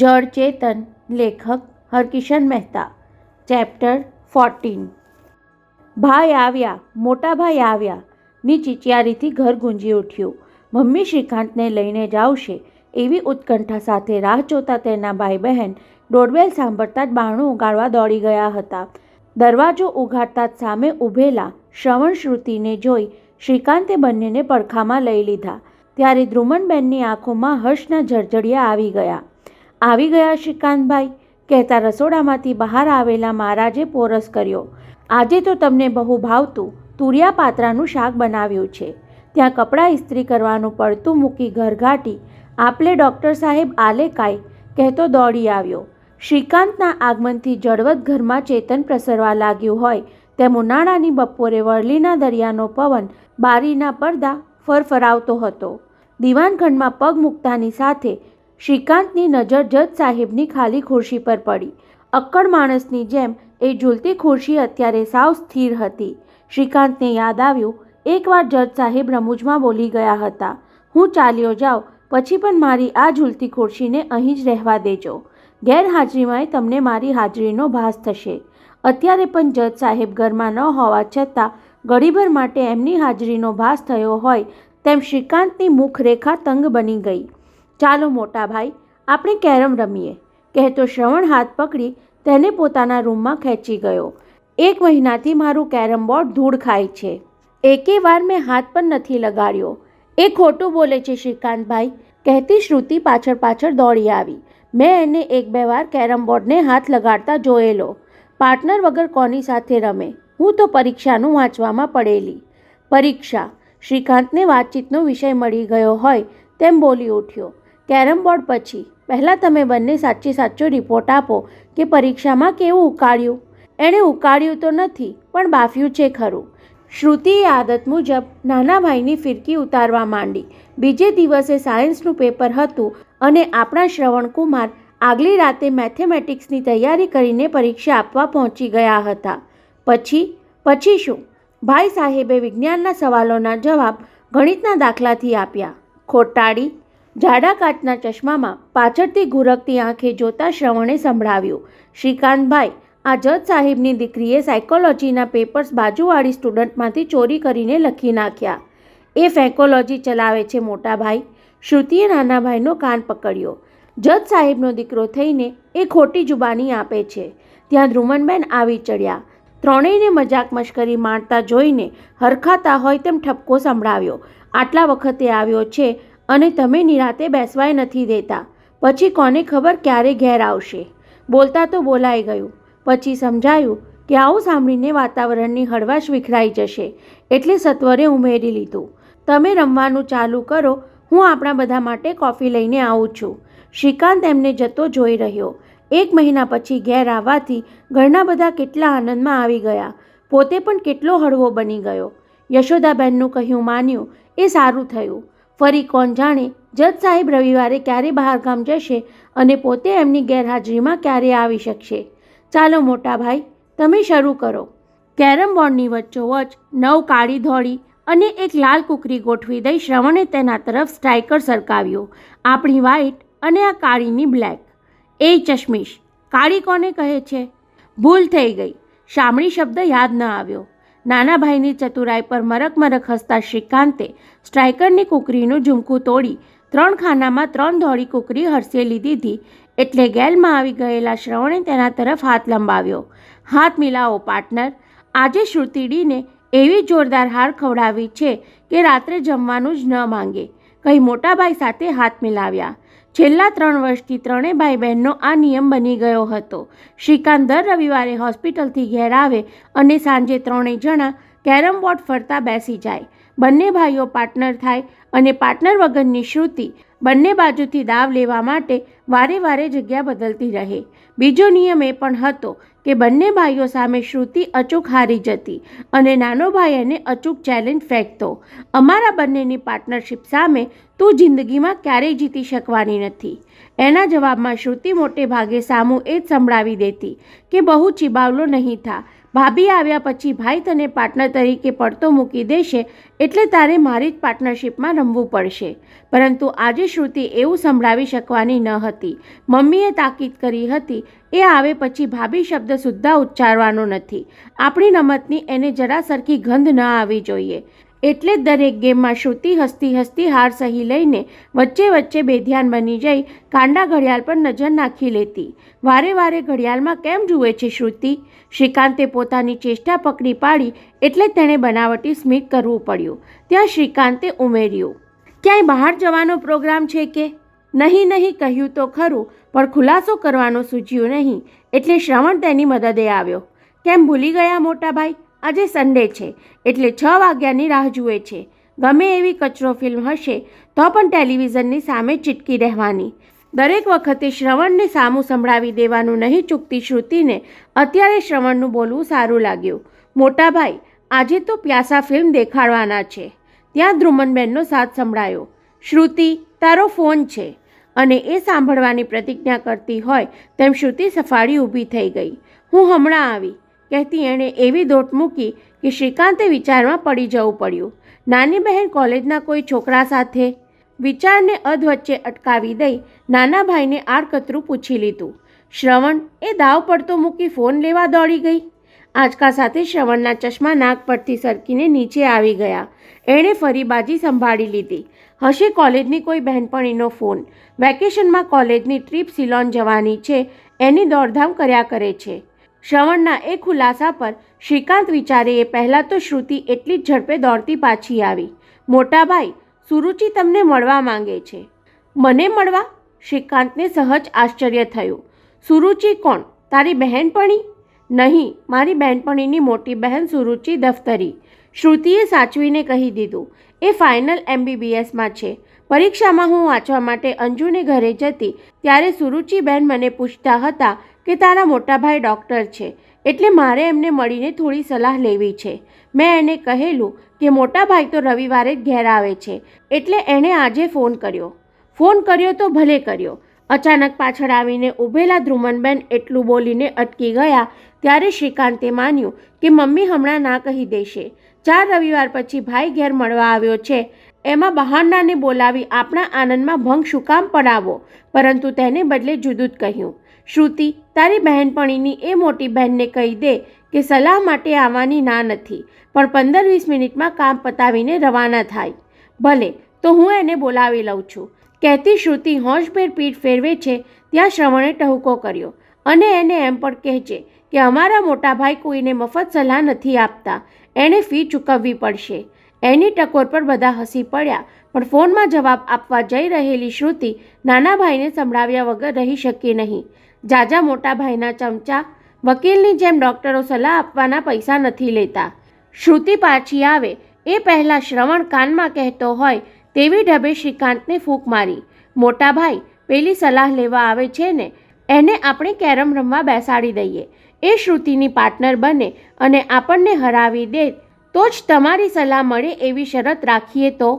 જળ ચેતન, લેખક હરકિશન મહેતા. ચેપ્ટર 14. ભાઈ આવ્યા, મોટા ભાઈ આવ્યા ની ચિચિયારીથી ઘર ગુંજી ઉઠ્યું. મમ્મી શ્રીકાંતને લઈને જ આવશે એવી ઉત્કંઠા સાથે રાહ જોતા તેના ભાઈ બહેન ડોરબેલ સાંભળતા જ બારણું ઉગાડવા દોડી ગયા હતા. દરવાજો ઉઘાડતા જ સામે ઊભેલા શ્રવણ શ્રુતિને જોઈ શ્રીકાંતે બંનેને પડખામાં લઈ લીધા. ત્યારે ધ્રુમનબેનની આંખોમાં હર્ષના ઝળઝળિયા આવી ગયા શ્રીકાંતભાઈ, કહેતા રસોડામાંથી બહાર આવેલા મહારાજે પોરસ કર્યો. આજે તો તમને બહુ ભાવતું તુરિયા પાત્રાનું શાક બનાવ્યું છે. ત્યાં કપડાં ઇસ્ત્રી કરવાનું પડતું મૂકી ઘરઘાટી આપલે ડૉક્ટર સાહેબ આલે કાંઈ કહેતો દોડી આવ્યો. શ્રીકાંતના આગમનથી જળવત ઘરમાં ચેતન પ્રસરવા લાગ્યું હોય તેમ ઉનાળાની બપોરે વરલીના દરિયાનો પવન બારીના પડદા ફરફરાવતો હતો. દીવાનખંડમાં પગ મૂકતાની સાથે શ્રીકાંતની નજર જજ સાહેબની ખાલી ખુરશી પર પડી. અક્કડ માણસની જેમ એ ઝૂલતી ખુરશી અત્યારે સાવ સ્થિર હતી. શ્રીકાંતને યાદ આવ્યું, એકવાર જજ સાહેબ રમૂજમાં બોલી ગયા હતા, હું ચાલ્યો જાઉં પછી પણ મારી આ ઝૂલતી ખુરશીને અહીં જ રહેવા દેજો. ગેરહાજરીમાં તમને મારી હાજરીનો ભાસ થશે. અત્યારે પણ જજ સાહેબ ઘરમાં ન હોવા છતાં ઘડીભર માટે એમની હાજરીનો ભાસ થયો હોય તેમ શ્રીકાંતની મુખરેખા તંગ બની ગઈ. ચાલો મોટા ભાઈ, આપણે કેરમ રમીએ, કહેતો શ્રવણ હાથ પકડી તેને પોતાના રૂમમાં ખેંચી ગયો. 1 મહિનાથી મારું કેરમ બોર્ડ ધૂળ ખાય છે. એકે વાર મેં હાથ પણ નથી લગાડ્યો. એ ખોટું બોલે છે શ્રીકાંતભાઈ, કહેતી શ્રુતિ પાછળ દોડી આવી. મેં એને 1-2 વાર કેરમ બોર્ડને હાથ લગાડતા જોયેલો. પાર્ટનર વગર કોની સાથે રમે? હું તો પરીક્ષાનું વાંચવામાં પડેલી. પરીક્ષા? શ્રીકાંતને વાતચીતનો વિષય મળી ગયો હોય તેમ બોલી ઉઠ્યો. કેરમ બોર્ડ પછી પહેલાં તમે બંને સાચો રિપોર્ટ આપો કે પરીક્ષામાં કેવું ઉકાળ્યું. એણે ઉકાળ્યું તો નથી પણ બાફ્યું છે ખરું. શ્રુતિએ આદત મુજબ નાના ભાઈની ફિરકી ઉતારવા માંડી. બીજે દિવસે સાયન્સનું પેપર હતું અને આપણા શ્રવણકુમાર આગલી રાતે મેથેમેટિક્સની તૈયારી કરીને પરીક્ષા આપવા પહોંચી ગયા હતા. પછી શું? ભાઈ સાહેબે વિજ્ઞાનના સવાલોના જવાબ ગણિતના દાખલાથી આપ્યા. ખોટાડી. જાડા કાચના ચશ્મામાં પાછળથી ઘુરકતી આંખે જોતા શ્રવણે સંભળાવ્યું, શ્રીકાંતભાઈ, આ જજ સાહેબની દીકરીએ સાયકોલોજીના પેપર્સ બાજુવાળી સ્ટુડન્ટમાંથી ચોરી કરીને લખી નાખ્યા. એ ફેકોલોજી ચલાવે છે મોટા ભાઈ. શ્રુતિએ નાના ભાઈનો કાન પકડ્યો. જજ સાહેબનો દીકરો થઈને એ ખોટી જુબાની આપે છે. ત્યાં ધ્રુમનબેન આવી ચડ્યા. ત્રણેયને મજાક મશ્કરી માણતા જોઈને હરખાતા હોય તેમ ઠપકો સંભળાવ્યો. આટલા વખતે આવ્યો છે અને તમે નિરાતે બેસવાય નથી દેતા. પછી કોને ખબર ક્યારે ઘેર આવશે. બોલતા તો બોલાઈ ગયું. પછી સમજાયું કે આવું સાંભળીને વાતાવરણની હળવાશ વિખરાઈ જશે એટલે સત્વરે ઉમેરી લીધું, તમે રમવાનું ચાલુ કરો, હું આપણા બધા માટે કોફી લઈને આવું છું. શ્રીકાંત એમને જતો જોઈ રહ્યો. 1 મહિના પછી ઘેર આવવાથી ઘરના બધા કેટલા આનંદમાં આવી ગયા. પોતે પણ કેટલો હળવો બની ગયો. યશોદાબેનનું કહ્યું માન્યું એ સારું થયું. ફરી કોણ જાણે જજ સાહેબ રવિવારે ક્યારે બહારગામ જશે અને પોતે એમની ગેરહાજરીમાં ક્યારે આવી શકશે. ચાલો મોટા ભાઈ, તમે શરૂ કરો. કેરમ બોર્ડની વચ્ચોવચ્ચ 9 કાળી ધોળી અને એક લાલ કુકરી ગોઠવી દઈ શ્રવણે તેના તરફ સ્ટ્રાઇકર સરકાવ્યો. આપણી વ્હાઈટ અને આ કાળીની બ્લેક. એ ચશ્મીશ, કાળી કોને કહે છે? ભૂલ થઈ ગઈ. શામળી શબ્દ યાદ ન આવ્યો. નાના ભાઈની ચતુરાઈ પર મરક હસતા શ્રીકાંતે સ્ટ્રાઇકરની કુકરીનું ઝુમકું તોડી 3 ખાનામાં 3 ધોળી કુકરી હરસેલી દીધી એટલે ગેલમાં આવી ગયેલા શ્રવણે તેના તરફ હાથ લંબાવ્યો. હાથ મિલાવો પાર્ટનર. આજે શ્રુતિડીને એવી જોરદાર હાર ખવડાવી છે કે રાત્રે જમવાનું જ ન માંગે, કહી મોટાભાઈ સાથે હાથ મિલાવ્યા. છેલ્લા 3 વર્ષથી ત્રણેય ભાઈ બહેનનો આ નિયમ બની ગયો હતો. શ્રીકાંત દર રવિવારે હોસ્પિટલથી ઘેર આવે અને સાંજે ત્રણેય જણા કેરમ બોર્ડ ફરતા બેસી જાય. બંને ભાઈઓ પાર્ટનર થાય અને પાર્ટનર વગરની શ્રુતિ બંને બાજુથી દાવ લેવા માટે વારે જગ્યા બદલતી રહે. બીજો નિયમ એ પણ હતો કે બંને ભાઈઓ સામે શ્રુતિ અચૂક હારી જતી અને નાનો ભાઈ એને અચૂક ચેલેન્જ ફેંકતો. અમારા બંનેની પાર્ટનરશિપ સામે તું જિંદગીમાં ક્યારેય જીતી શકવાની નથી. એના જવાબમાં શ્રુતિ મોટે ભાગે સામું એ જ સંભળાવી દેતી કે બહુ ચીબાવલો નહીં થા, ભાભી આવ્યા પછી ભાઈ તને પાર્ટનર તરીકે પડતો મૂકી દેશે એટલે તારે મારી જ પાર્ટનરશિપમાં રમવું પડશે. પરંતુ આજે શ્રુતિ એવું સંભળાવી શકવાની ન હતી. મમ્મીએ તાકીદ કરી હતી, એ આવે પછી ભાભી શબ્દ સુદ્ધા ઉચ્ચારવાનો નથી. આપણી રમતની એને જરા સરખી ગંધ ન આવી જોઈએ. એટલે જ દરેક ગેમમાં શ્રુતિ હસતી હસતી હાર સહી લઈને વચ્ચે વચ્ચે બેધ્યાન બની જઈ કાંડા ઘડિયાળ પર નજર નાખી લેતી. વારે વારે ઘડિયાળમાં કેમ જુએ છે શ્રુતિ? શ્રીકાંતે પોતાની ચેષ્ટા પકડી પાડી એટલે તેણે બનાવટી સ્મિત કરવું પડ્યું. ત્યાં શ્રીકાંતે ઉમેર્યું, ક્યાંય બહાર જવાનો પ્રોગ્રામ છે કે? નહીં કહ્યું તો ખરું, પણ ખુલાસો કરવાનો સૂઝ્યું નહીં. એટલે શ્રવણ તેની મદદે આવ્યો. કેમ ભૂલી ગયા મોટા ભાઈ? આજે સન્ડે છે એટલે 6 વાગ્યાની રાહ જુએ છે. ગમે એવી કચરો ફિલ્મ હશે તો પણ ટેલિવિઝનની સામે ચીટકી રહેવાની. દરેક વખતે શ્રવણને સામું સંભળાવી દેવાનું નહીં ચૂકતી શ્રુતિને અત્યારે શ્રવણનું બોલવું સારું લાગ્યું. મોટા ભાઈ, આજે તો પ્યાસા ફિલ્મ દેખાડવાના છે. ત્યાં ધ્રુમનબેનનો સાથ સંભળાયો. શ્રુતિ, તારો ફોન છે. અને એ સાંભળવાની પ્રતિજ્ઞા કરતી હોય તેમ શ્રુતિ સફાળી ઊભી થઈ ગઈ. હું હમણાં આવી કહેતી એણે એવી દોટ મૂકી કે શ્રીકાંતે વિચારમાં પડી જવું પડ્યું. નાની બહેન કોલેજના કોઈ છોકરા સાથે? વિચારને અધવચ્ચે અટકાવી દઈ નાના ભાઈને આડકતરું પૂછી લીધું. શ્રવણ એ દાવ પડતો મૂકી ફોન લેવા દોડી ગઈ. આંચકા સાથે શ્રવણના ચશ્મા નાક પરથી સરકીને નીચે આવી ગયા. એણે ફરી બાજી સંભાળી લીધી. હશે કોલેજની કોઈ બહેનપણીનો ફોન. વેકેશનમાં કોલેજની ટ્રીપ સિલોન જવાની છે એની દોડધામ કર્યા કરે છે. શ્રવણના એ ખુલાસા પર શ્રીકાંત વિચારે એ પહેલાં તો શ્રુતિ એટલી જ ઝડપે દોડતી પાછી આવી. મોટા ભાઈ, સુરુચિ તમને મળવા માંગે છે. મને મળવા? શ્રીકાંતને સહજ આશ્ચર્ય થયું. સુરુચિ કોણ? તારી બહેનપણી? નહીં, મારી બહેનપણીની મોટી બહેન સુરુચિ દફતરી. શ્રુતિએ સાચવીને કહી દીધું. એ ફાઇનલ MBBSમાં છે. પરીક્ષામાં હું વાંચવા માટે અંજુને ઘરે જતી ત્યારે સુરુચિબેન મને પૂછતા હતા કે તારા મોટાભાઈ ડૉક્ટર છે એટલે મારે એમને મળીને થોડી સલાહ લેવી છે. મેં એને કહેલું કે મોટાભાઈ તો રવિવારે જ ઘેર આવે છે એટલે એણે આજે ફોન કર્યો. ફોન કર્યો તો ભલે કર્યો. અચાનક પાછળ આવીને ઊભેલા ધ્રુમનબેન એટલું બોલીને અટકી ગયા ત્યારે શ્રીકાંતે માન્યું કે મમ્મી હમણાં ના કહી દેશે. 4 રવિવાર પછી ભાઈ ઘેર મળવા આવ્યો છે એમાં બહારનાને બોલાવી આપણા આનંદમાં ભંગ શું કામ પડાવો? પરંતુ તેને બદલે જુદું જ કહ્યું. શ્રુતિ, તારી બહેનપણીની એ મોટી બહેનને કહી દે કે સલાહ માટે આવવાની ના નથી, પણ 15-20 મિનિટમાં કામ પતાવીને રવાના થાય. ભલે, તો હું એને બોલાવી લઉં છું. કહેતી શ્રુતિ હોંશભેર પીઠ ફેરવે છે ત્યાં શ્રવણે ટહુકો કર્યો. અને એને એમ પણ કહેજે કે અમારા મોટાભાઈ કોઈને મફત સલાહ નથી આપતા. એણે ફી ચૂકવવી પડશે. એની ટકોર પર બધા હસી પડ્યા, પણ ફોનમાં જવાબ આપવા જઈ રહેલી શ્રુતિ નાના ભાઈને સંભળાવ્યા વગર રહી શકી નહીં. જાજા મોટા ભાઈના ચમચા. વકીલની જેમ ડૉક્ટરો સલાહ આપવાના પૈસા નથી લેતા. શ્રુતિ પાછી આવે એ પહેલાં શ્રવણ કાનમાં કહેતો હોય તેવી ઢબે શ્રીકાંતને ફૂંક મારી. મોટા ભાઈ, પેલી સલાહ લેવા આવે છે ને એને આપણે કેરમ રમવા બેસાડી દઈએ. એ શ્રુતિની પાર્ટનર બને અને આપણને હરાવી દે તો જ તમારી સલાહ મળે એવી શરત રાખીએ તો.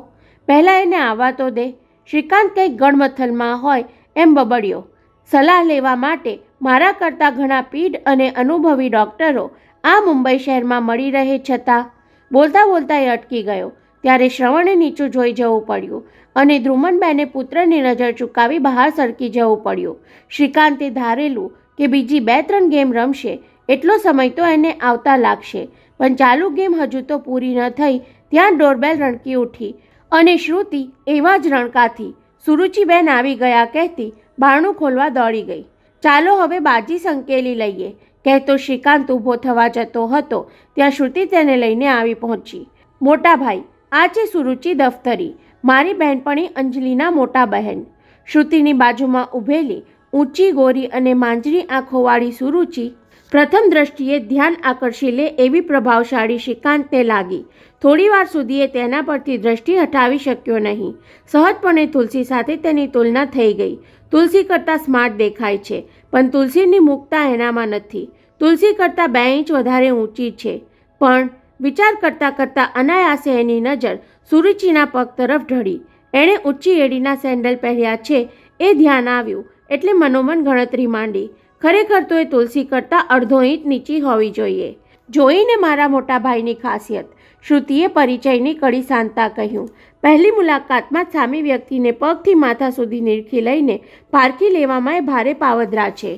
પહેલાં એને આવવા તો દે. શ્રીકાંત કંઈક ગણમથલમાં હોય એમ બબડ્યો. સલાહ લેવા માટે મારા કરતાં ઘણા પીઢ અને અનુભવી ડૉક્ટરો આ મુંબઈ શહેરમાં મળી રહે છતાં. બોલતા બોલતા એ અટકી ગયો. ત્યારે શ્રવણે નીચું જોઈ જવું પડ્યું અને ધ્રુમનબેને પુત્રની નજર ચૂકાવી બહાર સરકી જવું પડ્યું. શ્રીકાંતે ધારેલું કે બીજી 2-3 ગેમ રમશે એટલો સમય તો એને આવતા લાગશે, પણ ચાલુ ગેમ હજુ તો પૂરી ન થઈ ત્યાં ડોરબેલ રણકી ઉઠી અને શ્રુતિ એવા જ રણકાથી સુરુચિબેન આવી ગયા કહેતી બારણું ખોલવા દોડી ગઈ. ચાલો હવે બાજી સંકેલી લઈએ કહેતો શ્રીકાંત ઊભો થવા જતો હતો ત્યાં શ્રુતિ તેને લઈને આવી પહોંચી. મોટા ભાઈ, આ છે સુરુચિ દફતરી, મારી બહેનપણી અંજલિના મોટા બહેન. શ્રુતિની બાજુમાં ઊભેલી ઊંચી ગોરી અને માંજરી આંખોવાળી સુરુચિ પ્રથમ દ્રષ્ટિએ ધ્યાન આકર્ષી લે એવી પ્રભાવશાળી શ્રીકાંતને લાગી. થોડીવાર સુધી એ તેના પરથી દ્રષ્ટિ હટાવી શક્યો નહીં. સહજપણે તુલસી સાથે તેની તુલના થઈ ગઈ. તુલસી કરતાં સ્માર્ટ દેખાય છે, પણ તુલસીની મુક્તા એનામાં નથી. તુલસી કરતાં 2 ઇંચ વધારે ઊંચી છે. પણ વિચાર કરતાં કરતાં અનાયાસે એની નજર સુરુચિના પગ તરફ ઢળી. એણે ઊંચી એડીના સેન્ડલ પહેર્યા છે એ ધ્યાન આવ્યું એટલે મનોમન ગણતરી માંડી. ખરેખર તો એ તુલસી કરતાં 1/2 ઇંચ નીચી હોવી જોઈએ. જોઈને મારા મોટા ભાઈની ખાસિયત, શ્રુતિએ પરિચયની કડી સાંધતા કહ્યું. પહેલી મુલાકાતમાં જ સામી વ્યક્તિને પગથી માથા સુધી નિરખી લઈને પારખી લેવામાં એ ભારે પાવદરા છે.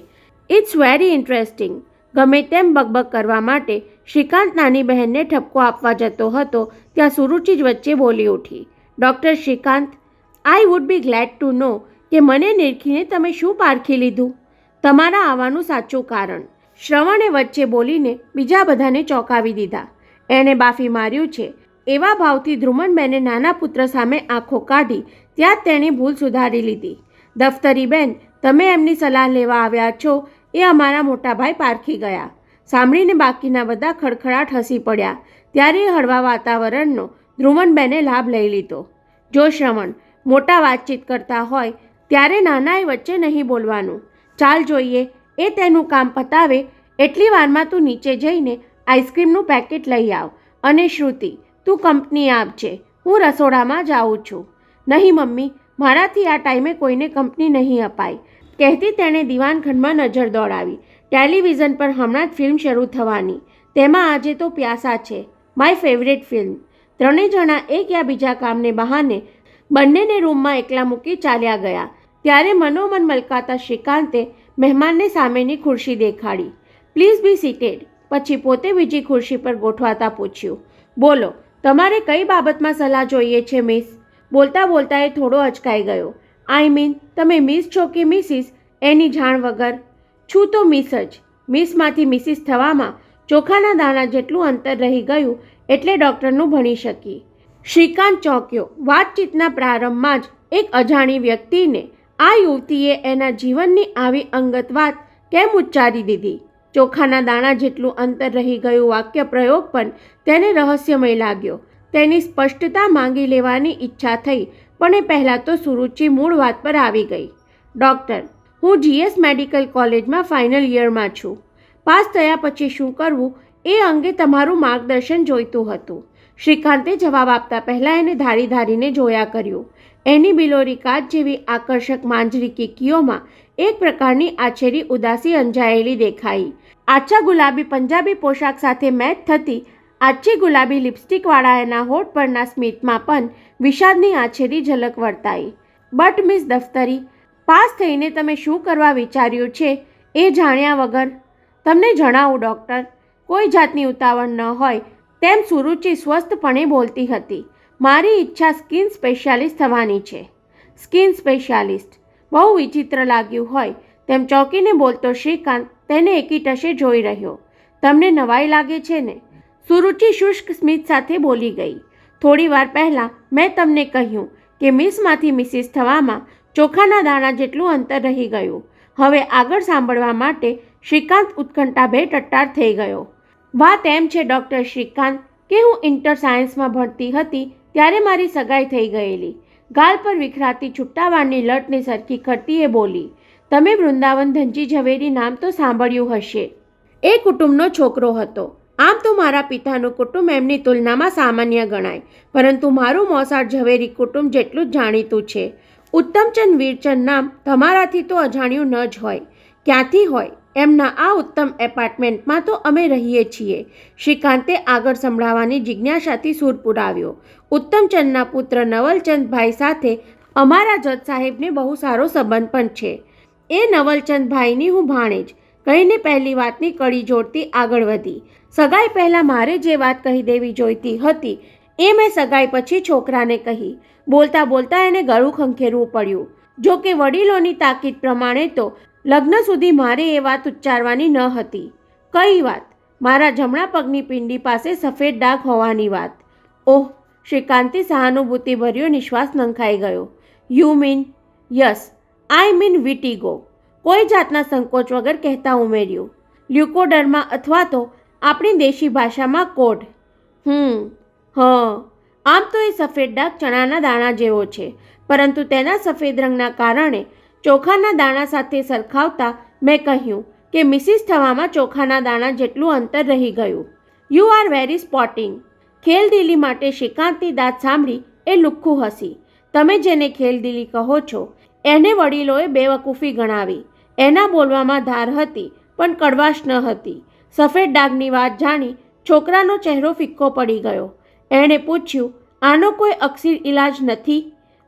It's very interesting. ગમે તેમ બકબક કરવા માટે શ્રીકાંત નાની બહેનને ઠપકો આપવા જતો હતો ત્યાં સુરુચિ જ વચ્ચે બોલી ઉઠી. Doctor Shrikant, I would be glad to know કે મને નિરખીને તમે શું પારખી લીધું? તમારા આવવાનું સાચું કારણ. શ્રવણે વચ્ચે બોલીને બીજા બધાને ચોંકાવી દીધા. એણે બાફી માર્યું છે એવા ભાવથી ધ્રુમનબેને નાના પુત્ર સામે આંખો કાઢી ત્યાં જ તેની ભૂલ સુધારી લીધી. દફતરી બેન, તમે એમની સલાહ લેવા આવ્યા છો એ અમારા મોટા ભાઈ પારખી ગયા. સાંભળીને બાકીના બધા ખડખડાટ હસી પડ્યા. ત્યારે એ હળવા વાતાવરણનો ધ્રુવનબેને લાભ લઈ લીધો. જો શ્રવણ, મોટા વાતચીત કરતા હોય ત્યારે નાનાએ વચ્ચે નહીં બોલવાનું. ચાલ જોઈએ, એ તેનું કામ પતાવે એટલી વારમાં તું નીચે જઈને આઈસ્ક્રીમનું પેકેટ લઈ આવ. અને શ્રુતિ, તું કંપની આપજે, હું રસોડામાં જાઉં છું. નહીં મમ્મી, મારાથી આ ટાઈમે કોઈને કંપની નહીં અપાય, કહેતી તેણે દિવાનખંડમાં નજર દોડાવી. ટેલિવિઝન પર હમણાં જ ફિલ્મ શરૂ થવાની, તેમાં આજે તો પ્યાસા છે, માય ફેવરેટ ફિલ્મ. ત્રણેય જણા એક યા બીજા કામને બહાને બંનેને રૂમમાં એકલા મૂકી ચાલ્યા ગયા. ત્યારે મનોમન મલકાતા શ્રીકાંતે મહેમાનને સામેની ખુરશી દેખાડી. Please be seated. પછી પોતે બીજી ખુરશી પર ગોઠવાતા પૂછ્યું, બોલો, તમારે કઈ બાબતમાં સલાહ જોઈએ છે મિસ? બોલતા બોલતા એ થોડો અચકાઈ ગયો. આઈ મીન, તમે મિસ છો કે મિસિસ એની જાણ વગર? છું તો મિસ જ. મિસમાંથી મિસિસ થવામાં ચોખાના દાણા જેટલું અંતર રહી ગયું એટલે ડૉક્ટરનું ભણી શકી. શ્રીકાંત ચોંક્યો. વાતચીતના પ્રારંભમાં જ એક અજાણી વ્યક્તિને આ યુવતીએ એના જીવનની આવી અંગત વાત કેમ ઉચ્ચારી દીધી? ચોખાના દાણા જેટલું અંતર રહી ગયું વાક્ય પ્રયોગ પણ તેને રહસ્યમય લાગ્યો. તેની સ્પષ્ટતા માંગી લેવાની ઈચ્છા થઈ, પણ એ પહેલાં તો સુરુચિ મૂળ વાત પર આવી ગઈ. ડૉક્ટર, હું GS મેડિકલ કોલેજમાં ફાઇનલ યરમાં છું. પાસ થયા પછી શું કરવું એ અંગે તમારું માર્ગદર્શન જોઈતું હતું. શ્રીકાંતે જવાબ આપતા પહેલાં એને ધારી ધારીને જોયા કર્યું. એની બિલોરી કાચ જેવી આકર્ષક માંજરી કીકીઓમાં એક પ્રકારની આછેરી ઉદાસી અંજાયેલી દેખાઈ. આછા ગુલાબી પંજાબી પોશાક સાથે મેચ થતી આછી ગુલાબી લિપસ્ટિકવાળા એના હોઠ પરના સ્મિતમાં પણ વિષાદની આછેરી ઝલક વર્તાઈ. બટ મિસ દફતરી, પાસ થઈને તમે શું કરવા વિચાર્યું છે એ જાણ્યા વગર? તમને જણાવું ડૉક્ટર, કોઈ જાતની ઉતાવળ ન હોય તેમ સુરુચિ સ્વસ્થપણે બોલતી હતી. મારી ઈચ્છા સ્કિન સ્પેશિયાલિસ્ટ થવાની છે. Skin specialist? બહુ વિચિત્ર લાગ્યું હોય તેમ ચોંકીને બોલતો શ્રીકાંત તેને એકીટશે જોઈ રહ્યો. તમને નવાઈ લાગે છે ને? સુરુચિ શુષ્ક સ્મિત સાથે બોલી ગઈ. થોડી વાર પહેલાં મેં તમને કહ્યું કે મિસમાંથી મિસિસ થવામાં ચોખાના દાણા જેટલું અંતર રહી ગયું. હવે આગળ સાંભળવા માટે શ્રીકાંત ઉત્કંઠાભેર ટટ્ટાર થઈ ગયો. વાત એમ છે ડૉક્ટર શ્રીકાંત કે હું ઇન્ટર સાયન્સમાં ભણતી હતી ત્યારે મારી સગાઈ થઈ ગયેલી. ગાલ પર વિખરાતી છુટ્ટાવાળની લટને સરખી કરતી એ બોલી. તમે વૃંદાવન ધનજી ઝવેરી નામ તો સાંભળ્યું હશે. એ કુટુંબનો છોકરો હતો. આમ તો મારા પિતાનું કુટુંબ એમની તુલનામાં સામાન્ય ગણાય, પરંતુ મારું મોસાળ ઝવેરી કુટુંબ જેટલું જ જાણીતું છે. ઉત્તમચંદ વીરચંદ નામ તમારાથી તો અજાણ્યું ન જ હોય. ક્યાંથી હોય? એમના આ ઉત્તમ એપાર્ટમેન્ટમાં તો અમે રહીએ છીએ. શ્રીકાંતે આગળ સંભળાવવાની જિજ્ઞાસાથી સૂર પુરાવ્યો. ઉત્તમચંદના પુત્ર નવલચંદભાઈ સાથે અમારા જજ સાહેબને બહુ સારો સંબંધ પણ છે. એ નવલચંદભાઈની હું ભાણેજ, કહીને પહેલી વાતની કડી જોડતી આગળ વધી. સગાઈ પહેલાં મારે જે વાત કહી દેવી જોઈતી હતી એ મેં સગાઈ પછી છોકરાને કહી. બોલતા બોલતા એને ગળું ખંખેરવું પડ્યું. જો કે વડીલોની તાકીદ પ્રમાણે તો લગ્ન સુધી મારે એ વાત ઉચ્ચારવાની ન હતી. કઈ વાત? મારા જમણા પગની પિંડી પાસે સફેદ ડાઘ હોવાની વાત. ઓહ! શ્રીકાંતે સહાનુભૂતિભર્યો નિશ્વાસ નંખાઈ ગયો. You mean? Yes, I mean vitiligo. કોઈ જાતના સંકોચ વગર કહેતા ઉમેર્યું. લ્યુકોડર્મા અથવા તો આપણી દેશી ભાષામાં કોઢ. આમ તો એ સફેદ ડાઘ ચણાના દાણા જેવો છે, પરંતુ તેના સફેદ રંગના કારણે ચોખાના દાણા સાથે સરખાવતા મેં કહ્યું કે મિસિસ થવામાં ચોખાના દાણા જેટલું અંતર રહી ગયું. You are very sporting. ખેલદિલી માટે શ્રીકાંતની દાત સાંભળી એ લુખ્ખું હસી. તમે જેને ખેલદિલી કહો છો એને વડીલોએ બેવકૂફી ગણાવી. એના બોલવામાં ધાર હતી પણ કડવાશ ન હતી. સફેદ ડાઘની વાત જાણી છોકરાનો ચહેરો ફિક્કો પડી ગયો. એણે પૂછ્યું, આનો કોઈ અક્ષીર ઇલાજ નથી?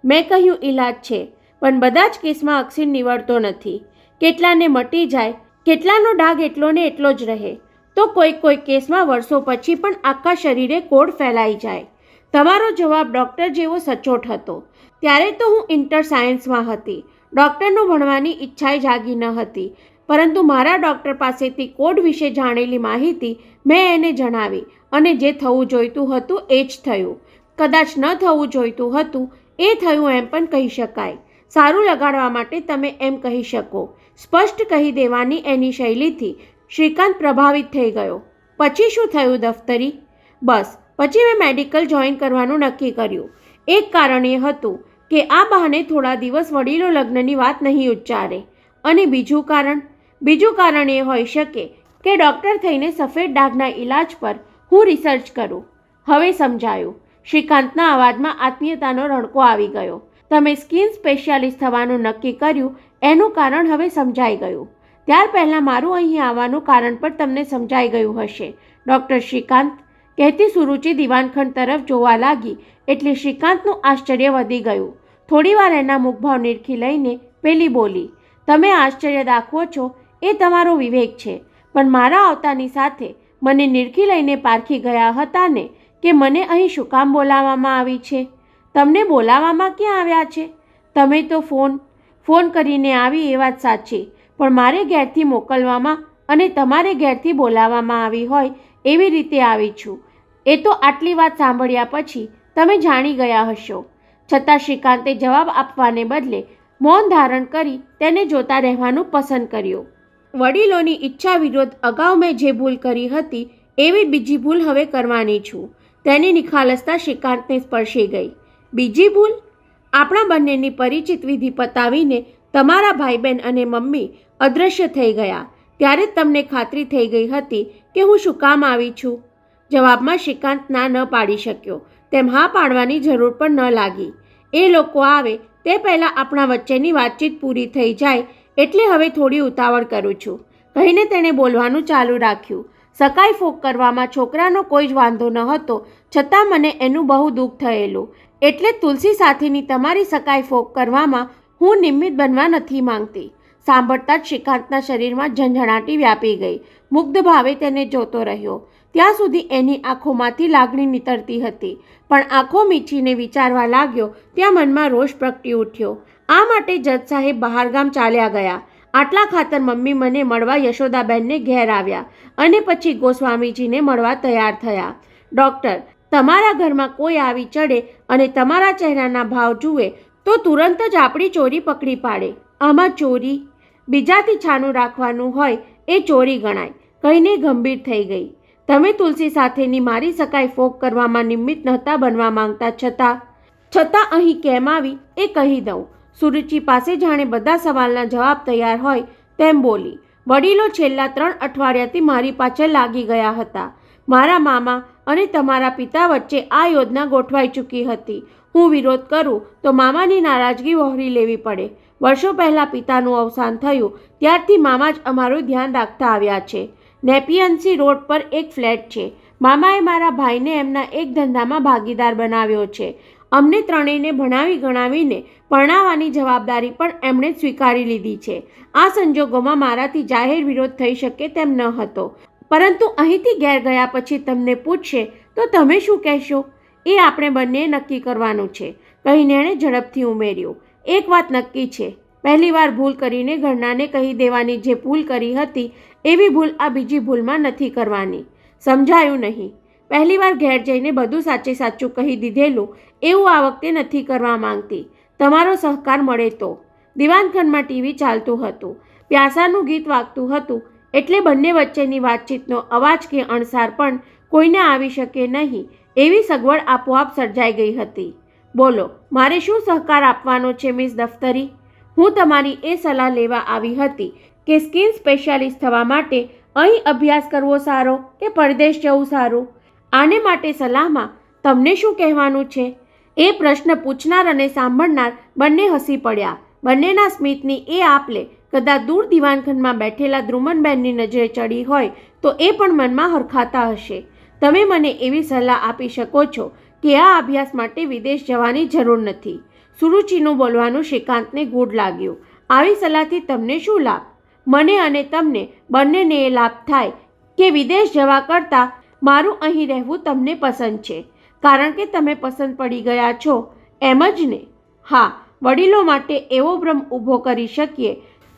મેં કહ્યું, ઇલાજ છે, પણ બધા જ કેસમાં અક્ષીર નીવડતો નથી. કેટલાને મટી જાય, કેટલાનો ડાઘ એટલો ને એટલો જ રહે, તો કોઈ કેસમાં વર્ષો પછી પણ આખા શરીરે કોડ ફેલાઈ જાય. તમારો જવાબ ડૉક્ટર જેવો સચોટ હતો. ત્યારે તો હું ઇન્ટર સાયન્સમાં હતી. ડૉક્ટરનું ભણવાની ઈચ્છાએ જાગી ન હતી, પરંતુ મારા ડૉક્ટર પાસેથી કોડ વિશે જાણેલી માહિતી મેં એને જણાવી અને જે થવું જોઈતું હતું એ જ થયું. કદાચ ન થવું જોઈતું હતું એ થયું એમ પણ કહી શકાય. સારું લગાડવા માટે તમે એમ કહી શકો. સ્પષ્ટ કહી દેવાની એની શૈલીથી શ્રીકાંત પ્રભાવિત થઈ ગયો. પછી શું થયું દફતરી? બસ પછી મેં મેડિકલ જોઈન કરવાનું નક્કી કર્યું. એક કારણ એ હતું કે આ બહાને થોડા દિવસ વડીલો લગ્નની વાત નહીં ઉચ્ચારે. અને બીજું કારણ એ હોઈ શકે કે ડૉક્ટર થઈને સફેદ ડાઘના ઇલાજ પર હું રિસર્ચ કરું. હવે સમજાયું. શ્રીકાંતના અવાજમાં આત્મીયતાનો રણકો આવી ગયો. તમે સ્કિન સ્પેશિયાલિસ્ટ થવાનું નક્કી કર્યું એનું કારણ હવે સમજાઈ ગયું. ત્યાર પહેલાં મારું અહીં આવવાનું કારણ પણ તમને સમજાઈ ગયું હશે. ડૉક્ટર શ્રીકાંત, કહેતી સુરુચિ દિવાનખંડ તરફ જોવા લાગી એટલે શ્રીકાંતનું આશ્ચર્ય વધી ગયું. થોડીવાર એના મુખભાવ નિરખી લઈને પેલી બોલી, તમે આશ્ચર્ય દાખવો છો એ તમારો વિવેક છે, પણ મારા આવતાની સાથે મને નિરખી લઈને પારખી ગયા હતા ને કે મને અહીં શું કામ બોલાવવામાં આવી છે? તમને બોલાવવામાં ક્યાં આવ્યા છે? તમે તો ફોન કરીને આવી એ વાત સાચી, પણ મારે ઘેરથી મોકલવામાં અને તમારે ઘેરથી બોલાવવામાં આવી હોય એવી રીતે આવી છું. એ તો આટલી વાત સાંભળ્યા પછી તમે જાણી ગયા હશો. છતાં શ્રીકાંતે જવાબ આપવાને બદલે મૌન ધારણ કરી તેને જોતા રહેવાનું પસંદ કર્યું. વડીલોની ઈચ્છા વિરોધ અગાઉ મેં જે ભૂલ કરી હતી એવી બીજી ભૂલ હવે કરવાની છું. તેની નિખાલસતા શ્રીકાંતને સ્પર્શી ગઈ. બીજી ભૂલ? આપણા બંનેની પરિચિત વિધિ પતાવીને તમારા ભાઈ બહેન અને મમ્મી અદૃશ્ય થઈ ગયા ત્યારે તમને ખાતરી થઈ ગઈ હતી કે હું શું કામ આવી છું? જવાબમાં શ્રીકાંત ના ન પાડી શક્યો, તેમ હા પાડવાની જરૂર પણ ન લાગી. એ લોકો આવે તે પહેલાં આપણા વચ્ચેની વાતચીત પૂરી થઈ જાય એટલે હવે થોડી ઉતાવળ કરું છું, કહીને તેણે બોલવાનું ચાલુ રાખ્યું. સકાઈ ફોક કરવામાં છોકરાનો કોઈ જ વાંધો ન હતો, છતાં મને એનું બહુ દુઃખ થયેલું. એટલે તુલસી સાથેની તમારી સકાઈ ફોક કરવામાં હું નિમિત્ત બનવા નથી માંગતી. સાંભળતા જ શ્રીકાંતના શરીરમાં ઝંઝણાટી વ્યાપી ગઈ. મુગ્ધ ભાવે તેને જોતો રહ્યો. ત્યાં સુધી એની આંખોમાંથી લાગણી નીતરતી હતી, પણ આંખો મીચીને વિચારવા લાગ્યો ત્યાં મનમાં રોષ પ્રગટી ઉઠ્યો. આ માટે જજ સાહેબ બહારગામ ચાલ્યા ગયા. આટલા ખાતર મમ્મી મને મળવા યશોદાબેનને ઘેર આવ્યા અને પછી ગોસ્વામીજીને મળવા તૈયાર થયા. ડૉક્ટર, તમારા ઘરમાં કોઈ આવી ચડે અને તમારા ચહેરાના ભાવ જુએ તો તુરંત જ આપણી ચોરી પકડી પાડે. આમાં ચોરી? બીજાથી છાનું રાખવાનું હોય એ ચોરી ગણાય, કહીને ગંભીર થઈ ગઈ. તમે તુલસી સાથેની મારી સકાઈ ફોક કરવામાં નિમિત્ત નહોતા બનવા માંગતા, છતાં અહીં કેમ આવી એ કહી દઉં. સુરુચિ પાસે જાણે બધા સવાલના જવાબ તૈયાર હોય તેમ બોલી. વડીલો છેલ્લા 3 અઠવાડિયાથી મારી પાછળ લાગી ગયા હતા. મારા મામા અને તમારા પિતા વચ્ચે આ યોજના ગોઠવાઈ ચૂકી હતી. હું વિરોધ કરું તો મામાની નારાજગી વહોરી લેવી પડે. વર્ષો પહેલાં પિતાનું અવસાન થયું ત્યારથી મામા જ અમારું ધ્યાન રાખતા આવ્યા છે. નેપિયન્સી રોડ પર એક ફ્લેટ છે. મામાએ મારા ભાઈને એમના એક ધંધામાં ભાગીદાર બનાવ્યો છે. અમને ત્રણેયને ભણાવી ગણાવીને પરણાવવાની જવાબદારી પણ એમણે સ્વીકારી લીધી છે. આ સંજોગોમાં મારાથી જાહેર વિરોધ થઈ શકે તેમ ન હતો, પરંતુ અહીંથી ઘેર ગયા પછી તમને પૂછશે તો તમે શું કહેશો એ આપણે બંને નક્કી કરવાનું છે, કહીને એણે ઝડપથી ઉમેર્યું. એક વાત નક્કી છે, પહેલીવાર ભૂલ કરીને ઘરનાને કહી દેવાની જે ભૂલ કરી હતી એવી ભૂલ આ બીજી ભૂલમાં નથી કરવાની. સમજાયું નહીં? પહેલીવાર ઘેર જઈને બધું સાચે સાચું કહી દીધેલું એવું આ વખતે નથી કરવા માંગતી. તમારો સહકાર મળે તો. દિવાનખંડમાં ટીવી ચાલતું હતું. પ્યાસાનું ગીત વાગતું હતું એટલે બંને વચ્ચેની વાતચીતનો અવાજ કે અણસાર પણ કોઈને આવી શકે નહીં એવી સગવડ આપોઆપ સર્જાઈ ગઈ હતી. બોલો, મારે શું સહકાર આપવાનો છે મિસ દફતરી? હું તમારી એ સલાહ લેવા આવી હતી કે સ્કિન સ્પેશિયાલિસ્ટ થવા માટે અહીં અભ્યાસ કરવો સારો કે પરદેશ જવું સારું? આને માટે સલાહમાં તમને શું કહેવાનું છે? એ પ્રશ્ન પૂછનાર અને સાંભળનાર બંને હસી પડ્યા. બંનેના સ્મિતની એ આપલે કદાચ દૂર દિવાનખંડમાં બેઠેલા દ્રુમનબેનની નજરે ચડી હોય તો એ પણ મનમાં હરખાતા હશે. તમે મને એવી સલાહ આપી શકો છો કે આ અભ્યાસ માટે વિદેશ જવાની જરૂર નથી. સુરુચિનું બોલવાનું શ્રીકાંતને ગૂઢ લાગ્યું. આવી સલાહથી તમને શું લાભ? મને અને તમને બંનેને એ લાભ થાય કે વિદેશ જવા કરતાં મારું અહીં રહેવું તમને પસંદ છે, કારણ કે તમે પસંદ પડી ગયા છો, એમ જ ને? હા, વડીલો માટે એવો ભ્રમ ઊભો કરી શકીએ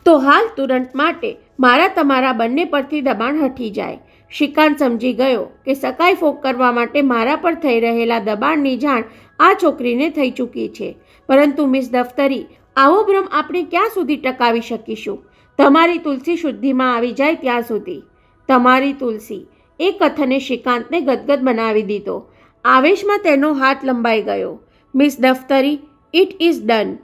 તો હાલ તુરંત માટે મારા તમારા બંને પરથી દબાણ હટી જાય. શ્રીકાંત સમજી ગયો કે સકાઈ ફોક કરવા માટે મારા પર થઈ રહેલા દબાણની જાણ આ છોકરીને થઈ ચૂકી છે. પરંતુ મિસ દફતરી, આવો ભ્રમ આપણે ક્યાં સુધી ટકાવી શકીશું? તમારી તુલસી શુદ્ધિમાં આવી જાય ત્યાં સુધી. તમારી તુલસી, એ કથને શ્રીકાંતને ગદગદ બનાવી દીધો. આવેશમાં તેનો હાથ લંબાઈ ગયો. Miss Daftari, it is done.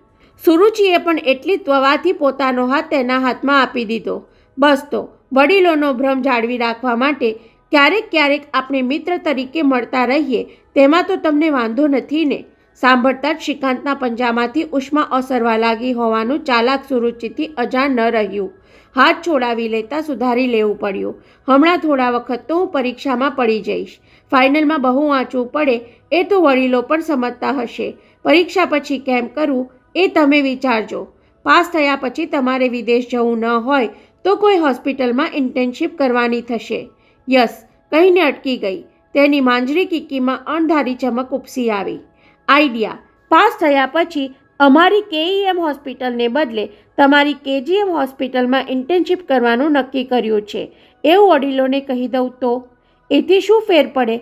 સુરુચિએ પણ એટલી ત્વરાથી પોતાનો હાથ તેના હાથમાં આપી દીધો. બસ તો, વડીલોનો ભ્રમ જાળવી રાખવા માટે ક્યારેક ક્યારેક આપણે મિત્ર તરીકે મળતા રહીએ તેમાં તો તમને વાંધો નથી ને? સાંભળતા જ શ્રીકાંતના પંજામાંથી ઉષ્મા ઓસરવા લાગી હોવાનું ચાલાક સુરુચિથી અજાણ ન રહ્યું. હાથ છોડાવી લેતા સુધારી લેવું પડ્યું. હમણાં થોડા વખત તો હું પરીક્ષામાં પડી જઈશ. ફાઇનલમાં બહુ વાંચવું પડે એ તો વડીલો પણ સમજતા હશે. પરીક્ષા પછી કેમ કરવું એ તમે વિચારજો. પાસ થયા પછી તમારે વિદેશ જવું ન હોય તો કોઈ હોસ્પિટલમાં ઇન્ટર્નશીપ કરવાની થશે. યસ, કહીને અટકી ગઈ. તેની માંજરી કીકીમાં અણધારી ચમક ઉપસી આવી. આઈડિયા. પાસ થયા પછી અમારી કેઈએમ હોસ્પિટલને બદલે તમારી કેજીએમ હોસ્પિટલમાં ઇન્ટર્નશીપ કરવાનું નક્કી કર્યું છે એવું વડીલોને કહી દઉં તો? એથી શું ફેર પડે?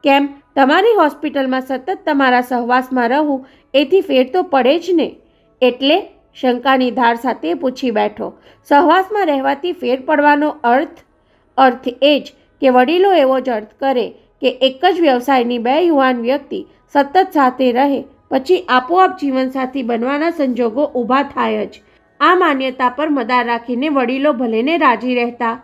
કેમ, તમારી હોસ્પિટલમાં સતત તમારા સહવાસમાં રહું એથી ફેર તો પડે જ ને? એટલે? શંકાની ધાર સાથે પૂછી બેઠો. સહવાસમાં રહેવાથી ફેર પડવાનો અર્થ એ જ કે વડીલો એવો જ અર્થ કરે કે એક જ વ્યવસાયની બે યુવાન વ્યક્તિ સતત સાથે રહે પછી આપોઆપ જીવનસાથી બનવાના સંજોગો ઊભા થાય જ. આ માન્યતા પર મદાર રાખીને વડીલો ભલેને રાજી રહેતા.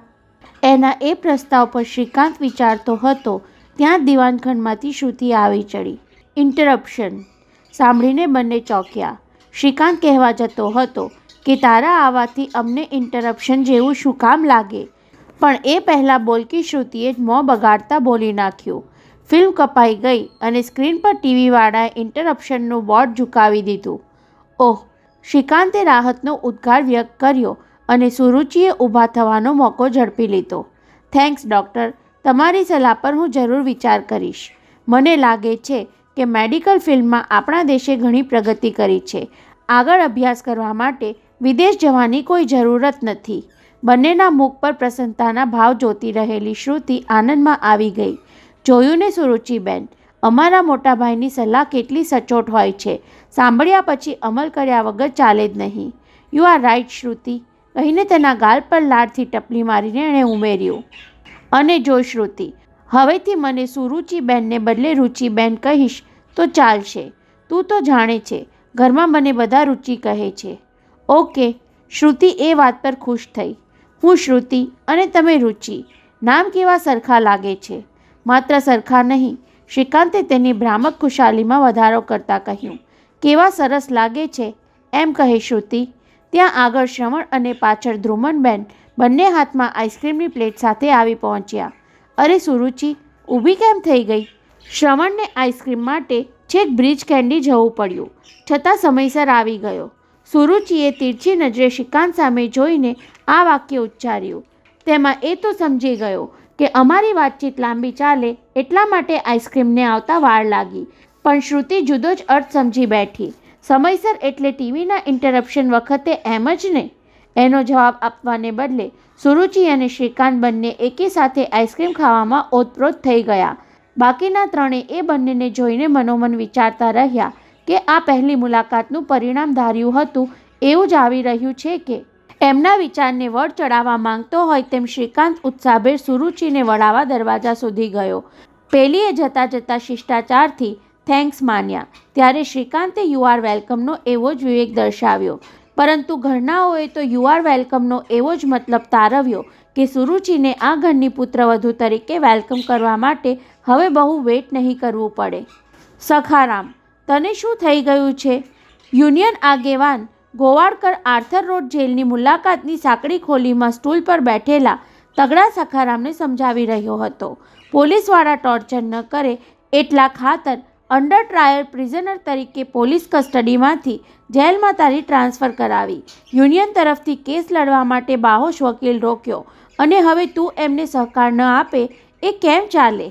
એના એ પ્રસ્તાવ પર શ્રીકાંત વિચારતો હતો ત્યાં દિવાનખંડમાંથી શ્રુતિ આવી ચડી. ઇન્ટરપ્શન સાંભળીને બંને ચોંક્યા. શ્રીકાંત કહેવા જતો હતો કે તારા આવવાથી અમને ઇન્ટરપ્શન જેવું શું કામ લાગે? પણ એ પહેલાં બોલકી શ્રુતિએ જ મોં બગાડતા બોલી નાખ્યું. ફિલ્મ કપાઈ ગઈ અને સ્ક્રીન પર ટીવીવાળાએ ઇન્ટરપ્શનનું બોર્ડ ઝુકાવી દીધું. ઓહ! શ્રીકાંતે રાહતનો ઉદ્ગાર વ્યક્ત કર્યો અને સુરુચિએ ઊભા થવાનો મોકો ઝડપી લીધો. થેન્ક્સ ડૉક્ટર, તમારી સલાહ પર હું જરૂર વિચાર કરીશ. મને લાગે છે કે મેડિકલ ફિલ્ડમાં આપણા દેશે ઘણી પ્રગતિ કરી છે. આગળ અભ્યાસ કરવા માટે વિદેશ જવાની કોઈ જરૂરત નથી. બંનેના મુખ પર પ્રસન્નતાના ભાવ જોતી રહેલી શ્રુતિ આનંદમાં આવી ગઈ. જોયું ને સુરુચિબેન, અમારા મોટાભાઈની સલાહ કેટલી સચોટ હોય છે. સાંભળ્યા પછી અમલ કર્યા વગર ચાલે જ નહીં. યુ આર રાઇટ શ્રુતિ, કહીને તેના ગાલ પર લાડથી ટપલી મારીને એણે ઉમેર્યું. અને જો શ્રુતિ, હવેથી મને સુરુચિબેનને બદલે રુચિબેન કહીશ તો ચાલશે. તું તો જાણે છે ઘરમાં મને બધા રુચિ કહે છે. ઓકે. શ્રુતિ એ વાત પર ખુશ થઈ. હું શ્રુતિ અને તમે રુચિ. નામ કેવા સરખા લાગે છે. માત્ર સરખા નહીં, શ્રીકાંતે તેની ભ્રામક ખુશાલીમાં વધારો કરતા કહ્યું. કેવા સરસ લાગે છે એમ કહે શ્રુતિ. ત્યાં આગળ શ્રવણ અને પાછળ ધ્રુમનબેન બંને હાથમાં આઈસ્ક્રીમની પ્લેટ સાથે આવી પહોંચ્યા. અરે સુરુચિ, ઊભી કેમ થઈ ગઈ? શ્રવણને આઈસ્ક્રીમ માટે છેક બ્રિજ કેન્ડી જવું પડ્યું, છતાં સમયસર આવી ગયો. સુરુચિએ તીરછી નજરે શ્રીકાંત સામે જોઈને આ વાક્ય ઉચ્ચાર્યું. તેમાં એ તો સમજી ગયો કે અમારી વાતચીત લાંબી ચાલે એટલા માટે આઈસ્ક્રીમને આવતા વાર લાગી. પણ શ્રુતિ જુદો જ અર્થ સમજી બેઠી. સમયસર એટલે ટીવીના ઇન્ટરપ્શન વખતે એમ જ ને? એનો જવાબ આપવાને બદલે સુરુચિ અને શ્રીકાંત બંને એકી સાથે આઈસ્ક્રીમ ખાવામાં ઓતપ્રોત થઈ ગયા. બાકીના ત્રણે એ બંનેને જોઈને મનોમન વિચારતા રહ્યા કે આ પહેલી મુલાકાતનું પરિણામ ધાર્યું હતું એવું જ આવી રહ્યું છે કે? એમના વિચારને વળ ચડાવવા માંગતો હોય તેમ શ્રીકાંત ઉત્સાહભેર સુરુચિને વળાવવા દરવાજા સુધી ગયો. પેલીએ જતાં જતાં શિષ્ટાચારથી થેન્ક્સ માન્યા ત્યારે શ્રીકાંતે યુ આર વેલકમનો એવો જ વિવેક દર્શાવ્યો. પરંતુ ઘરનાઓએ તો યુ આર વેલકમનો એવો જ મતલબ તારવ્યો કે સુરુચિને આ ઘરની પુત્રવધુ તરીકે વેલકમ કરવા માટે હવે બહુ વેઇટ નહીં કરવું પડે. સખારામ, તને શું થઈ ગયું છે? યુનિયન આગેવાન ગોવાળકર આર્થર રોડ જેલની મુલાકાતની સાંકડી ખોલીમાં સ્ટૂલ પર બેઠેલા તગડા સખારામને સમજાવી રહ્યો હતો. પોલીસવાળા ટોર્ચર ન કરે એટલા ખાતર અંડર ટ્રાયલ પ્રિઝનર તરીકે પોલીસ કસ્ટડીમાંથી જેલમાં તારી ટ્રાન્સફર કરાવી. યુનિયન તરફથી કેસ લડવા માટે બાહોશ વકીલ રોક્યો અને હવે તું એમને સહકાર ન આપે એ કેમ ચાલે?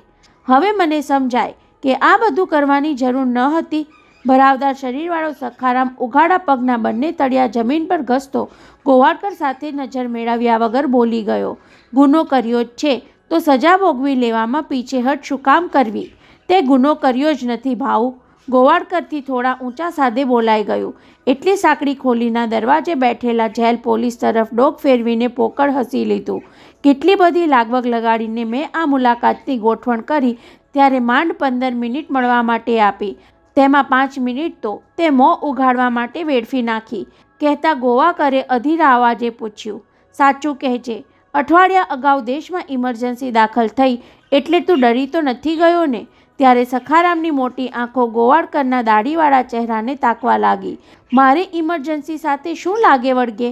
હવે મને સમજાય કે આ બધું કરવાની જરૂર ન હતી. ભરાવદાર શરીરવાળો સખારામ ઉઘાડા પગના બંને તળિયા જમીન પર ઘસતો ગોવાળકર સાથે નજર મેળવ્યા વગર બોલી ગયો. ગુનો કર્યો જ છે તો સજા ભોગવી લેવામાં પીછેહટ શું કામ કરવી? તે ગુનો કર્યો જ નથી ભાઉ. ગોવાળકરથી થોડા ઊંચા સાદે બોલાઈ ગયું. એટલી સાંકડી ખોલીના દરવાજે બેઠેલા જેલ પોલીસ તરફ ડોક ફેરવીને પોકળ હસી લીધું. કેટલી બધી લાગવગ લગાડીને મેં આ મુલાકાતની ગોઠવણ કરી ત્યારે માંડ 15 મિનિટ મળવા માટે આપી. તેમાં 5 મિનિટ તો તે મોં ઉઘાડવા માટે વેડફી નાખી. કહેતા ગોવાકરે અધીરા અવાજે પૂછ્યું, સાચું કહેજે, અઠવાડિયા અગાઉ દેશમાં ઇમરજન્સી દાખલ થઈ એટલે તું ડરી તો નથી ગયો ને? ત્યારે સખારામની મોટી આંખો ગોવાળકરના દાઢીવાળા ચહેરાને તાકવા લાગી. મારે ઇમરજન્સી સાથે શું લાગે વળગે?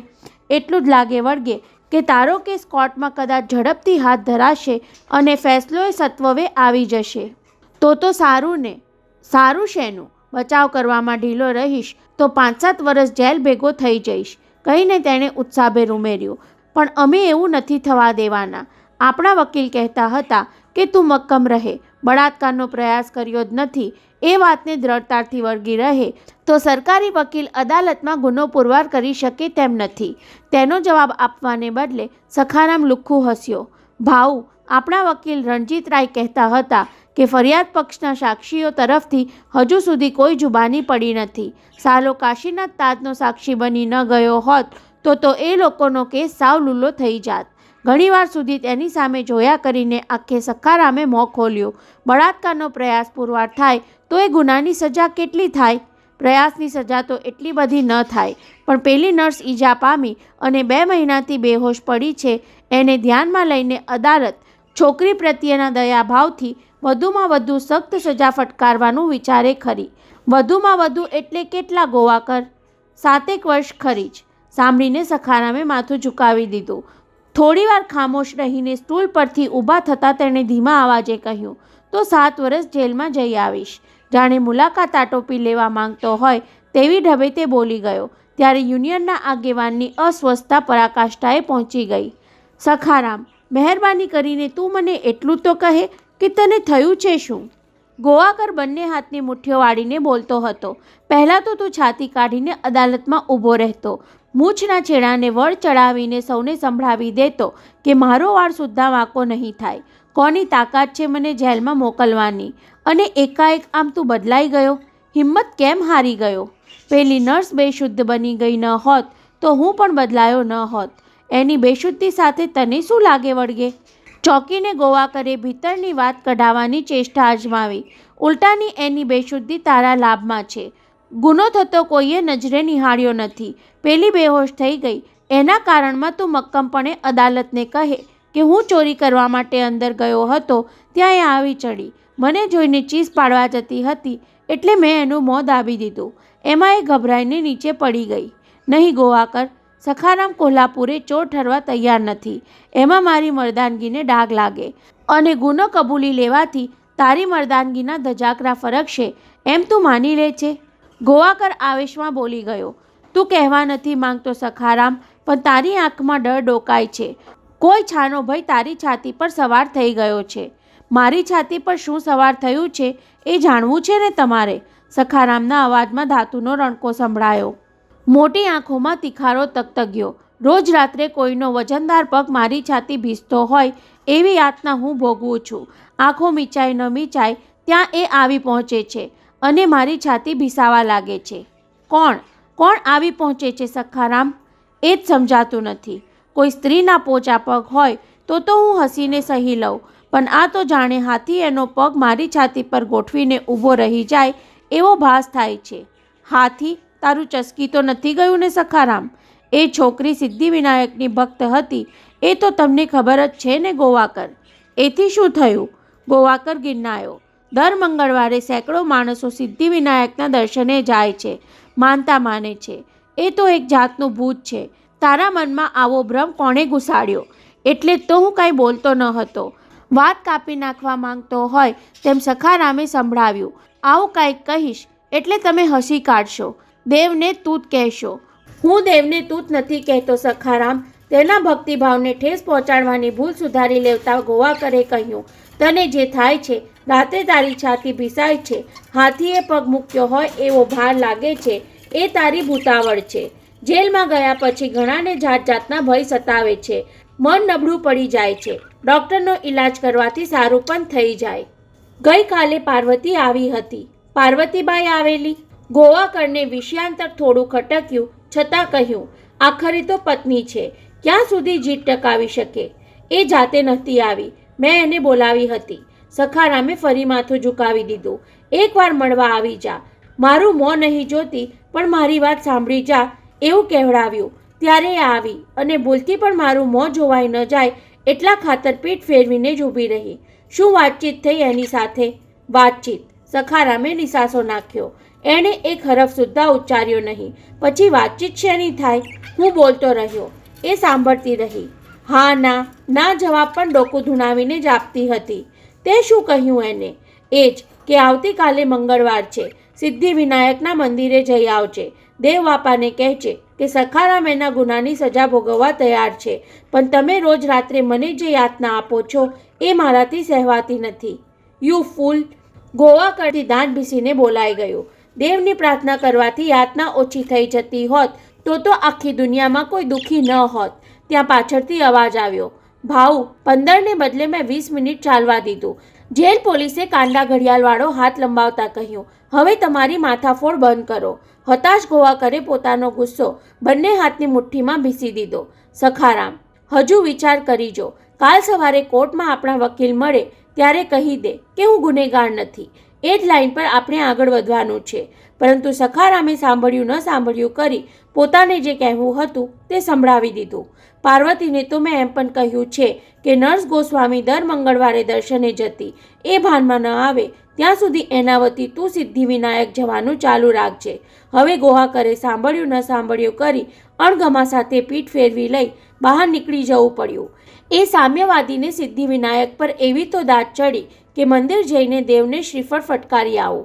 એટલું જ લાગે વળગે કે તારો કેસ કોર્ટમાં કદાચ ઝડપથી હાથ ધરાશે અને ફેસલોએ સત્વવે આવી જશે. તો સારું ને? સારું શેનું? બચાવ કરવામાં ઢીલો રહીશ તો 5-7 વર્ષ જેલ ભેગો થઈ જઈશ, કહીને તેણે ઉત્સાહભેર ઉમેર્યું. પણ અમે એવું નથી થવા દેવાના. આપણા વકીલ કહેતા હતા કે તું મક્કમ રહે, બળાત્કારનો પ્રયાસ કર્યો જ નથી એ વાતને દ્રઢતાથી વળગી રહે તો સરકારી વકીલ અદાલતમાં ગુનો પુરવાર કરી શકે તેમ નથી. તેનો જવાબ આપવાને બદલે સખારામ લુખ્ખું હસ્યો. ભાઉ, આપણા વકીલ રણજીતરાય કહેતા હતા કે ફરિયાદ પક્ષના સાક્ષીઓ તરફથી હજુ સુધી કોઈ જુબાની પડી નથી. સાલો કાશીનાથ તાજનો સાક્ષી બની ન ગયો હોત તો એ લોકોનો કેસ સાવ લૂલો થઈ જાત. ઘણીવાર સુધી તેની સામે જોયા કરીને આખે સખારામે મોં ખોલ્યું. બળાત્કારનો પ્રયાસ પુરવાર થાય તો એ ગુનાની સજા કેટલી થાય? પ્રયાસની સજા તો એટલી બધી ન થાય, પણ પેલી નર્સ ઈજા પામી અને 2 મહિનાથી બેહોશ પડી છે એને ધ્યાનમાં લઈને અદાલત છોકરી પ્રત્યેના દયાભાવથી વધુમાં વધુ સખ્ત સજા ફટકારવાનું વિચારે ખરી. વધુમાં વધુ એટલે કેટલા ગોવાકર? 7 વર્ષ ખરી જ. સાંભળીને સખારામે માથું ઝુકાવી દીધું. થોડીવાર ખામોશ રહીને સ્ટૂલ પરથી ઊભા થતાં તેણે ધીમા અવાજે કહ્યું, તો 7 વર્ષ જેલમાં જઈ આવીશ. જાણે મુલાકાત આટોપી લેવા માંગતો હોય તેવી ઢબે તે બોલી ગયો. ત્યારે યુનિયનના આગેવાનની અસ્વસ્થતા પરાકાષ્ઠાએ પહોંચી ગઈ. સખારામ, મહેરબાની કરીને તું મને એટલું તો કહે કે તને થયું છે શું? ગોવાકર બંને હાથની મુઠ્ઠીઓ વાળીને બોલતો હતો. પહેલાં તો તું છાતી કાઢીને અદાલતમાં ઊભો રહેતો, મૂછના છેડાને વળ ચડાવીને સૌને સંભળાવી દેતો કે મારો વાળ સુદ્ધા વાંકો નહીં થાય. કોની તાકાત છે મને જેલમાં મોકલવાની? અને એકાએક આમ તું બદલાઈ ગયો? હિંમત કેમ હારી ગયો? પેલી નર્સ બેશુદ્ધ બની ગઈ ન હોત તો હું પણ બદલાયો ન હોત. એની બેશુદ્ધિ સાથે તને શું લાગે વળગે? ચોકીને ગોવાકરે ભીતરની વાત કઢાવવાની ચેષ્ટા અજમાવી. ઉલટાની એની બેશુદ્ધિ તારા લાભમાં છે. ગુનો થતો કોઈએ નજરે નિહાળ્યો નથી. પેલી બેહોશ થઈ ગઈ એના કારણમાં તું મક્કમપણે અદાલતને કહે કે હું ચોરી કરવા માટે અંદર ગયો હતો, ત્યાં એ આવી ચડી. મને જોઈને ચીસ પાડવા જતી હતી એટલે મેં એનું મોં દાબી દીધું. એમાં એ ગભરાઈને નીચે પડી ગઈ. નહીં ગોવાકર, સખારામ કોલ્હાપુરે ચોર ઠરવા તૈયાર નથી. એમાં મારી મર્દાનગીને ડાઘ લાગે અને ગુનો કબૂલી લેવાથી તારી મર્દાનગીના ધજાકરા ફરકશે એમ તું માની લે છે? ગોવાકર આવેશમાં બોલી ગયો. તું કહેવા નથી માંગતો સખારામ, પણ તારી આંખમાં ડર ડોકાય છે. કોઈ છાનો ભય તારી છાતી પર સવાર થઈ ગયો છે. મારી છાતી પર શું સવાર થયું છે એ જાણવું છે ને તમારે? સખારામના અવાજમાં ધાતુનો રણકો સંભળાયો. મોટી આંખોમાં તિખારો તગતગ્યો. રોજ રાત્રે કોઈનો વજનદાર પગ મારી છાતી ભીસતો હોય એવી યાતના હું ભોગવું છું. આંખો મીચાય ન મીચાય ત્યાં એ આવી પહોંચે છે અને મારી છાતી ભીસાવા લાગે છે. કોણ આવી પહોંચે છે સખારામ? એ જ સમજાતું નથી. કોઈ સ્ત્રીના પોચા પગ હોય તો હું હસીને સહી લઉં, પણ આ તો જાણે હાથી એનો પગ મારી છાતી પર ગોઠવીને ઊભો રહી જાય એવો ભાસ થાય છે. હાથી? તારું ચસકી તો નથી ગયું ને સખારામ? એ છોકરી સિદ્ધિવિનાયકની ભક્ત હતી એ તો તમને ખબર જ છે ને ગોવાકર? એથી શું થયું? ગોવાકર ગિરનાયો. દર મંગળવારે સેંકડો માણસો સિદ્ધિવિનાયકના દર્શને જાય છે, માનતા માને છે. એ તો એક જાતનું ભૂત છે. તારા મનમાં આવો ભ્રમ કોણે ઘુસાડ્યો? એટલે તો હું કાંઈ બોલતો ન હતો. વાત કાપી નાખવા માંગતો હોય તેમ સખારામે સંભળાવ્યું. આવું કાંઈક કહીશ એટલે તમે હસી કાઢશો, દેવને તૂત કહેશો. હું દેવને તૂત નથી કહેતો સખારામ. તેના ભક્તિભાવને ઠેસ પહોંચાડવાની ભૂલ સુધારી લેતા ગોવાકરે કહ્યું. તને જે થાય છે, રાતે તારી છાતી ભીસાય છે, હાથીએ પગ મૂક્યો હોય એવો ભાર લાગે છે, એ તારી ભૂતાવળ છે. જેલમાં ગયા પછી ઘણાને જાત જાતના ભય સતાવે છે, મન નબળું પડી જાય છે. ડૉક્ટરનો ઈલાજ કરવાથી સારું પણ થઈ જાય. ગઈકાલે પાર્વતી આવી હતી. પાર્વતીબાઈ આવેલી? ગોવાકરને વિષયાંતર થોડું ખટક્યું, છતાં કહ્યું, આખરે તો પત્ની છે, ક્યાં સુધી જીત ટકાવી શકે? એ જાતે નહોતી આવી, મેં એને બોલાવી હતી. સખારામે ફરી માથું ઝુકાવી દીધું. એકવાર મળવા આવી જા. મારું મોં નહીં જોતી પણ મારી વાત સાંભળી જા એવું કહેવડાવ્યું. ત્યારે એ આવી અને બોલતી પણ મારું મોં જોવાઈ ન જાય એટલા ખાતર પીઠ ફેરવીને જ ઊભી રહી. શું વાતચીત થઈ એની સાથે? વાતચીત? સખારામે નિસાસો નાખ્યો. એણે એક હરફ સુદ્ધા ઉચ્ચાર્યો નહીં. પછી વાતચીત શેની થાય? હું બોલતો રહ્યો, એ સાંભળતી રહી. હા ના ના જવાબ પણ ડોકું ધુણાવીને જ આપતી હતી. તે શું કહ્યું એને? એ જ કે આવતીકાલે મંગળવાર છે, સિદ્ધિવિનાયકના મંદિરે જઈ આવજે. દેવબાપાને કહેજે કે સખારામ એના ગુનાની સજા ભોગવવા તૈયાર છે, પણ તમે રોજ રાત્રે મને જે યાતના આપો છો એ મારાથી સહેવાતી નથી. યુ ફૂલ! ગોવાકરથી દાંત ભીસીને બોલાઈ ગયું. દેવની પ્રાર્થના કરવાથી યાતના ઓછી થઈ જતી હોત તો આખી દુનિયામાં કોઈ દુઃખી ન હોત. ત્યાં પાછળથી અવાજ આવ્યો. ભાઉ, 15ને બદલે મેં 20 મિનિટ ચાલવા દીધું. જેલ પોલીસે કાંડા ઘડિયાળવાળો હાથ લંબાવતા કહ્યું, હવે તમારી માથાફોડ બંધ કરો. હતાશ ગોવાકરે પોતાનો ગુસ્સો બંને હાથની મુઠ્ઠીમાં ભીસી દીધો. સખારામ, હજુ વિચાર કરી જો. કાલ સવારે કોર્ટમાં આપણા વકીલ મળે ત્યારે કહી દે કે હું ગુનેગાર નથી. એ જ લાઈન પર આપણે આગળ વધવાનું છે. પરંતુ સખારામે સાંભળ્યું ન સાંભળ્યું કરી પોતાને જે કહેવું હતું તે સંભળાવી દીધું. પાર્વતીને તો મેં એમ પણ કહ્યું છે કે નર્સ ગોસ્વામી દર મંગળવારે દર્શને જતી. એ ભાનમાં ન આવે ત્યાં સુધી એના વતી તું સિદ્ધિવિનાયક જવાનું ચાલુ રાખજે. હવે ગોવાકરે સાંભળ્યું ન સાંભળ્યું કરી અણગમા સાથે પીઠ ફેરવી લઈ બહાર નીકળી જવું પડ્યું. એ સામ્યવાદીને સિદ્ધિવિનાયક પર એવી તો દાદ ચડી કે મંદિર જઈને દેવને શ્રીફળ ફટકારી આવો.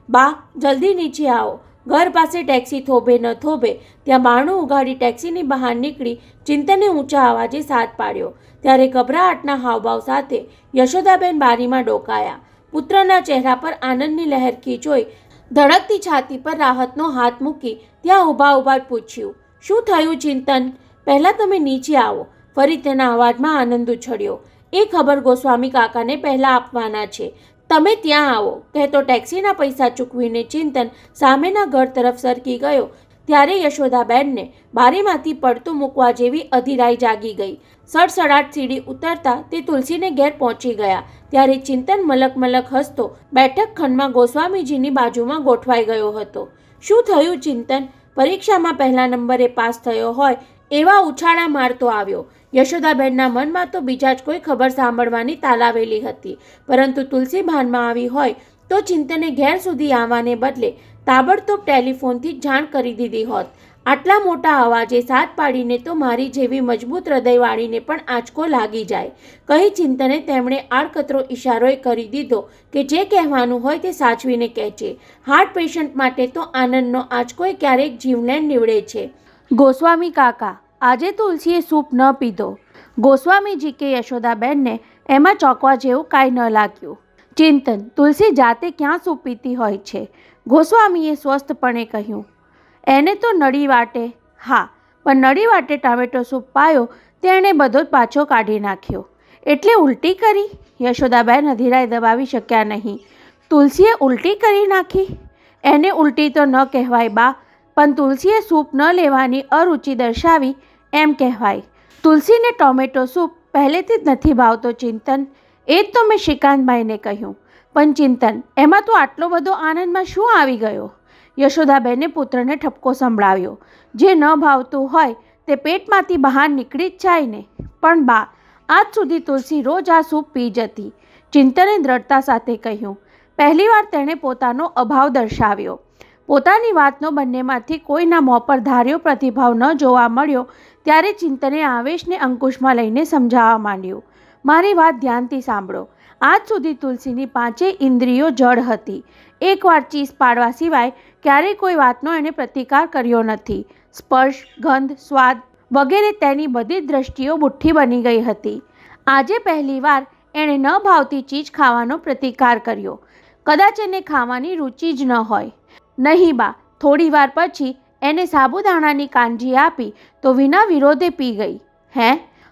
બા, જલ્દી નીચે આવો. ઘર પાસે ટેક્સી થોભે ન થોભે ત્યાં બારણું ઉઘાડી ટેક્સીની બહાર નીકળી ચિંતને ઊંચા અવાજે સાથ પાડ્યો. ત્યારે ગભરાટના હાવભાવ સાથે યશોદાબેન બારીમાં ડોકાયા. પુત્રના ચહેરા પર આનંદની લહેરખી જોઈ ધડકતી છાતી પર રાહતનો હાથ મૂકી ત્યાં ઊભા ઊભા પૂછ્યું, શું થયું ચિંતન? પહેલાં તમે નીચે આવો. ફરી તેના અવાજમાં આનંદ ઉછળ્યો. એ ખબર ગોસ્વામી કાકાને પહેલાં આપવાના છે. તમે ત્યાં આવો કહેતો ટેક્સીના પૈસા ચૂકવીને ચિંતન સામેના ઘર તરફ સરકી ગયો. ત્યારે યશોદાબેનને બારીમાંથી પડતું મૂકવા જેવી અધીરાઈ જાગી ગઈ. સડસડાટ સીડી ઉતરતા તે તુલસીને ઘેર પહોંચી ગયા. ત્યારે ચિંતન મલક મલક હસતો બેઠક ખંડમાં ગોસ્વામીજીની બાજુમાં ગોઠવાઈ ગયો હતો. શું થયું ચિંતન? પરીક્ષામાં પહેલા નંબરે પાસ થયો હોય એવા ઉછાળા મારતો આવ્યો. યશોદાબેનના મનમાં તો બીજા જ કોઈ ખબર સાંભળવાની તાલાવેલી હતી, પરંતુ તુલસી ભાનમાં આવી હોય તો ચિંતને ઘેર સુધી આવવાને બદલે તાબડતોબ ટેલિફોનથી જાણ કરી દીધી હોત. આટલા મોટા અવાજે સાથ પાડીને તો મારી જેવી મજબૂત હૃદયવાળીને પણ આંચકો લાગી જાય, કહી ચિંતને તેમણે આડકતરો ઇશારોય કરી દીધો કે જે કહેવાનું હોય તે સાચવીને કહેજે. હાર્ટ પેશન્ટ માટે તો આનંદનો આંચકોય ક્યારેક જીવલેણ નીવડે છે. ગોસ્વામી કાકા, આજે તુલસીએ સૂપ ન પીધો. ગોસ્વામીજી કે યશોદાબેનને એમાં ચોંકવા જેવું કાંઈ ન લાગ્યું. ચિંતન, તુલસી જાતે ક્યાં સૂપ પીતી હોય છે? ગોસ્વામીએ સ્વસ્થપણે કહ્યું. એને તો નળી વાટે. હા, પણ નળી વાટે ટામેટો સૂપ પાયો તેણે બધો જ પાછો કાઢી નાખ્યો. એટલે ઉલટી કરી? યશોદાબેન અધીરાઈ દબાવી શક્યા નહીં. તુલસીએ ઉલટી કરી નાખી? એને ઉલટી તો ન કહેવાય બા, પણ તુલસીએ સૂપ ન લેવાની અરુચિ દર્શાવી એમ કહેવાય. તુલસીને ટોમેટો સૂપ પહેલેથી જ નથી ભાવતો ચિંતન. એ જ તો મેં શ્રીકાંતભાઈને કહ્યું. પણ ચિંતન, એમાં તો આટલો બધો આનંદમાં શું આવી ગયો? યશોદાબેને પુત્રને ઠપકો સંભળાવ્યો. જે ન ભાવતું હોય તે પેટમાંથી બહાર નીકળી જ જાય ને. પણ બા, આજ સુધી તુલસી રોજ આ સૂપ પી જતી. ચિંતને દ્રઢતા સાથે કહ્યું. પહેલીવાર તેણે પોતાનો અભાવ દર્શાવ્યો. પોતાની વાતનો બંનેમાંથી કોઈના મોં પર ધાર્યો પ્રતિભાવ ન જોવા મળ્યો ત્યારે ચિંતને આવેશને અંકુશમાં લઈને સમજાવવા માંડ્યું. મારી વાત ધ્યાનથી સાંભળો. આજ સુધી તુલસીની 5 ઇન્દ્રિયો જડ હતી. એકવાર ચીસ પાડવા સિવાય ક્યારેય કોઈ વાતનો એણે પ્રતિકાર કર્યો નથી. સ્પર્શ, ગંધ, સ્વાદ વગેરે તેની બધી દ્રષ્ટિઓ મુઠ્ઠી બની ગઈ હતી. આજે પહેલીવાર એણે ન ભાવતી ચીજ ખાવાનો પ્રતિકાર કર્યો. કદાચ એને ખાવાની રુચિ જ ન હોય. નહીં બા, થોડી વાર પછી એને સાબુદાણાની કાંજી આપી તો વિના વિરોધે પી ગઈ. હે?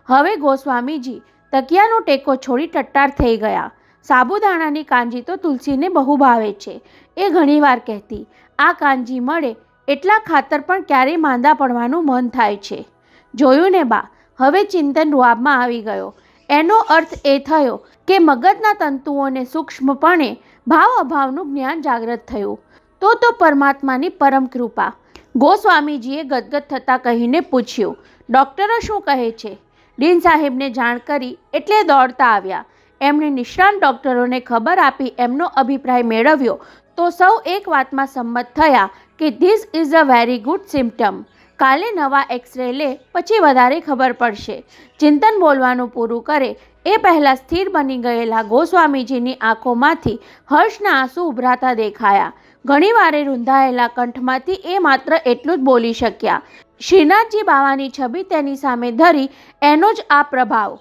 હવે ગોસ્વામીજી તકિયાનો ટેકો છોડી ટટ્ટાર થઈ ગયા. સાબુદાણાની કાંજી તો તુલસીને બહુ ભાવે છે. એ ઘણીવાર કહેતી, આ કાંજી મળે એટલા ખાતર પણ ક્યારેય માંદા પડવાનું મન થાય છે. જોયું ને બા, હવે ચિંતન રૂઆબમાં આવી ગયો. એનો અર્થ એ થયો કે મગજના તંતુઓને સૂક્ષ્મપણે ભાવ અભાવનું જ્ઞાન જાગૃત થયું. તો પરમાત્માની પરમ કૃપા. ગોસ્વામીજીએ ગદગદ થતાં કહીને પૂછ્યું, ડૉક્ટરો શું કહે છે? ડીન સાહેબને જાણ કરી એટલે દોડતા આવ્યા. એમણે નિષ્ણાત ડૉક્ટરોને ખબર આપી એમનો અભિપ્રાય મેળવ્યો તો સૌ એક વાતમાં સંમત થયા કે this is a very good symptom. કાલે નવા એક્સરે લે પછી વધારે ખબર પડશે. ચિંતન બોલવાનું પૂરું કરે એ પહેલાં સ્થિર બની ગયેલા ગોસ્વામીજીની આંખોમાંથી હર્ષના આંસુ ઉભરાતા દેખાયા. ઘણીવારે રૂંધાયેલા કંઠમાંથી એ માત્ર એટલું જ બોલી શક્યા, શ્રીનાથજી બાવાની છબી તેની સામે ધરી એનો જ આ પ્રભાવ.